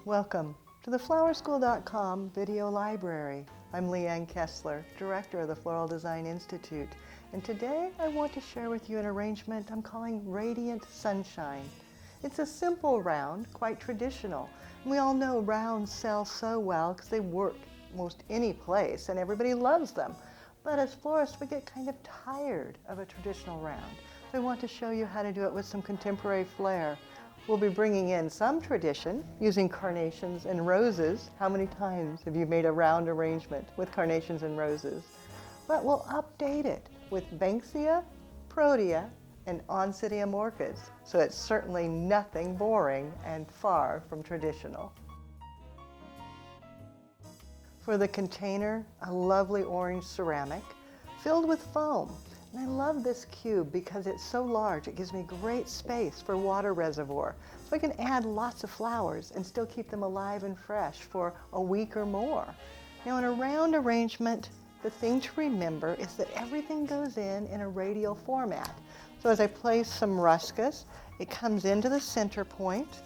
Welcome to the flowerschool.com video library. I'm Leanne Kessler, Director of the Floral Design Institute, and today I want to share with you an arrangement I'm calling Radiant Sunshine. It's a simple round, quite traditional. And we all know rounds sell so well because they work most any place and everybody loves them. But as florists, we get kind of tired of a traditional round. So I want to show you how to do it with some contemporary flair. We'll be bringing in some tradition using carnations and roses. How many times have you made a round arrangement with carnations and roses? But we'll update it with Banksia, Protea, and Oncidium orchids. So it's certainly nothing boring and far from traditional. For the container, a lovely orange ceramic filled with foam. And I love this cube because it's so large. It gives me great space for water reservoir. So I can add lots of flowers and still keep them alive and fresh for a week or more. Now in a round arrangement, the thing to remember is that everything goes in a radial format. So as I place some ruscus, it comes into the center point,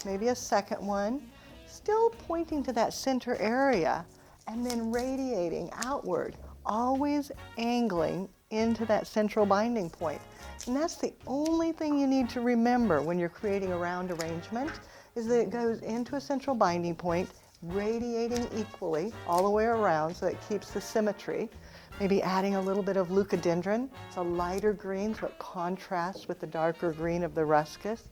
maybe a second one, still pointing to that center area, and then radiating outward, always angling into that central binding point. And that's the only thing you need to remember when you're creating a round arrangement, is that it goes into a central binding point, radiating equally all the way around so it keeps the symmetry. Maybe adding a little bit of leucadendron. It's a lighter green so it contrasts with the darker green of the ruscus.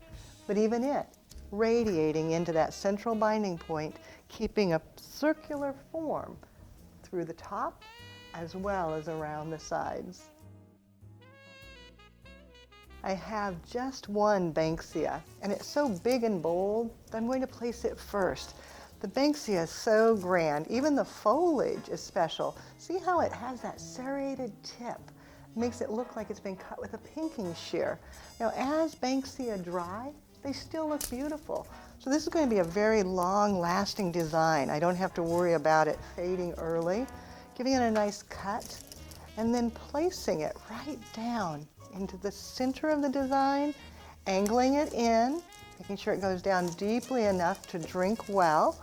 But even it, radiating into that central binding point, keeping a circular form through the top as well as around the sides. I have just one Banksia, and it's so big and bold that I'm going to place it first. The Banksia is so grand. Even the foliage is special. See how it has that serrated tip? It makes it look like it's been cut with a pinking shear. Now, as Banksia dry, they still look beautiful. So this is going to be a very long-lasting design. I don't have to worry about it fading early. Giving it a nice cut, and then placing it right down into the center of the design, angling it in, making sure it goes down deeply enough to drink well,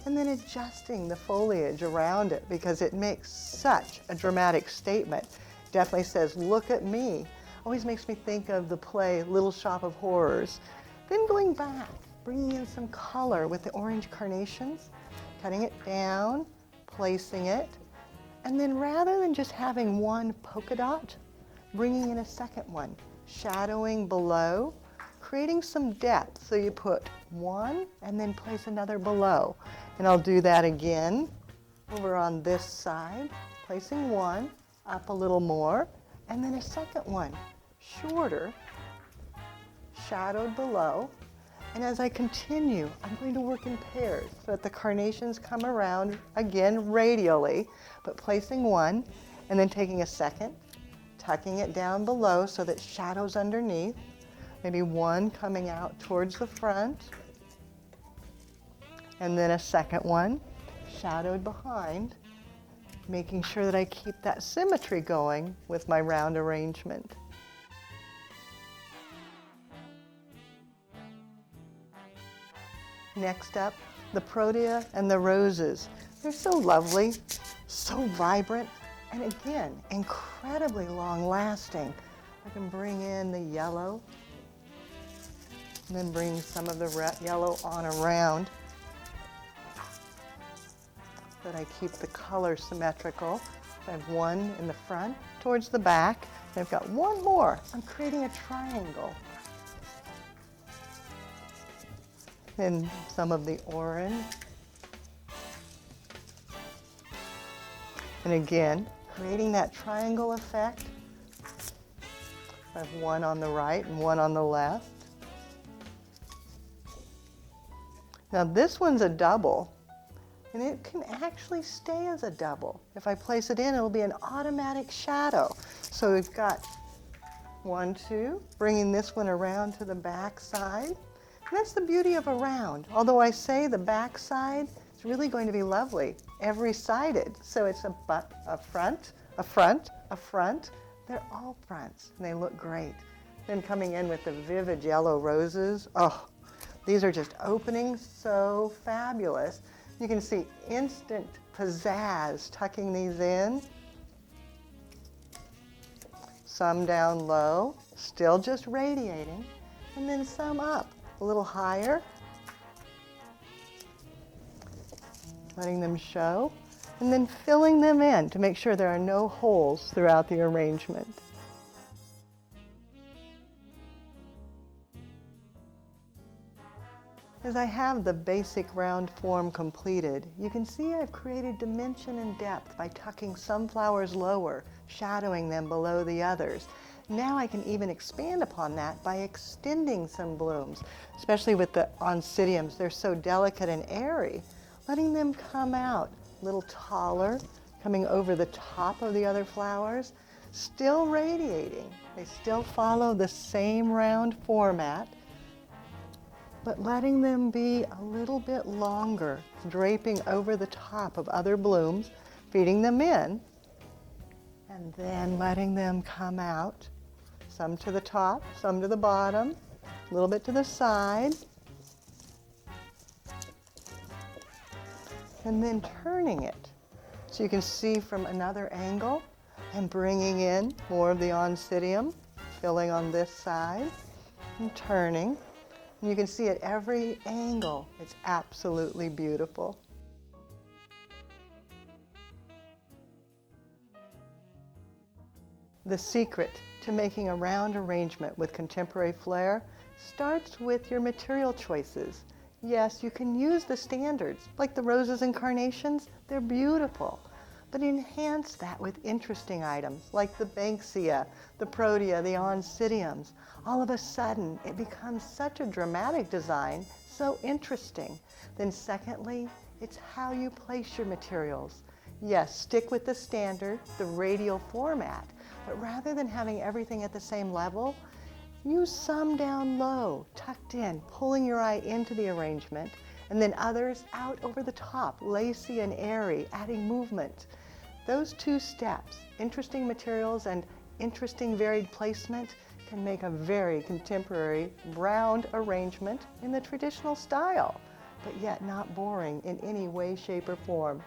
and then adjusting the foliage around it because it makes such a dramatic statement. Definitely says, look at me. Always makes me think of the play Little Shop of Horrors. Then going back, bringing in some color with the orange carnations, cutting it down, placing it, and then rather than just having one polka dot, bringing in a second one, shadowing below, creating some depth. So you put one and then place another below. And I'll do that again over on this side, placing one up a little more, and then a second one, shorter, shadowed below. And as I continue, I'm going to work in pairs so that the carnations come around, again radially, but placing one and then taking a second, tucking it down below so that shadows underneath, maybe one coming out towards the front, and then a second one shadowed behind, making sure that I keep that symmetry going with my round arrangement. Next up, the Protea and the roses. They're so lovely, so vibrant, and again, incredibly long-lasting. I can bring in the yellow, and then bring some of the yellow on around so that I keep the color symmetrical. I have one in the front towards the back, and I've got one more. I'm creating a triangle. And some of the orange. And again, creating that triangle effect. I have one on the right and one on the left. Now this one's a double, and it can actually stay as a double. If I place it in, it'll be an automatic shadow. So we've got 1, 2, bringing this one around to the back side. That's the beauty of a round. Although I say the back side, it's really going to be lovely, every-sided. So it's a front, a front, a front. They're all fronts, and they look great. Then coming in with the vivid yellow roses, oh, These are just opening so fabulous. You can see instant pizzazz tucking these in. Some down low, still just radiating, and then some up a little higher, letting them show, and then filling them in to make sure there are no holes throughout the arrangement. As I have the basic round form completed, you can see I've created dimension and depth by tucking some flowers lower, shadowing them below the others. Now I can even expand upon that by extending some blooms, especially with the oncidiums. They're so delicate and airy, letting them come out a little taller, coming over the top of the other flowers, still radiating. They still follow the same round format, but letting them be a little bit longer, draping over the top of other blooms, feeding them in, and then letting them come out, some to the top, some to the bottom, a little bit to the side, and then turning it so you can see from another angle and bringing in more of the oncidium, filling on this side and turning. And you can see at every angle, it's absolutely beautiful. The secret to making a round arrangement with contemporary flair starts with your material choices. Yes, you can use the standards, like the roses and carnations, they're beautiful. But enhance that with interesting items like the banksia, the protea, the oncidiums. All of a sudden, it becomes such a dramatic design, so interesting. Then secondly, it's how you place your materials. Yes, stick with the standard, the radial format, but rather than having everything at the same level, use some down low, tucked in, pulling your eye into the arrangement, and then others out over the top, lacy and airy, adding movement. Those two steps, interesting materials and interesting varied placement, can make a very contemporary round arrangement in the traditional style, but yet not boring in any way, shape, or form.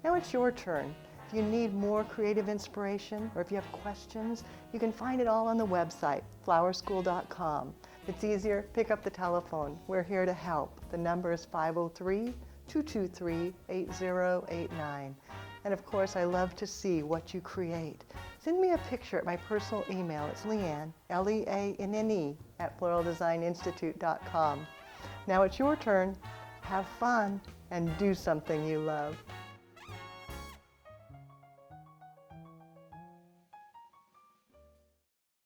Now it's your turn. If you need more creative inspiration or if you have questions, you can find it all on the website, flowerschool.com. If it's easier, pick up the telephone. We're here to help. The number is 503-223-8089. And of course, I love to see what you create. Send me a picture at my personal email. It's Leanne, Leanne, at floraldesigninstitute.com. Now it's your turn. Have fun and do something you love.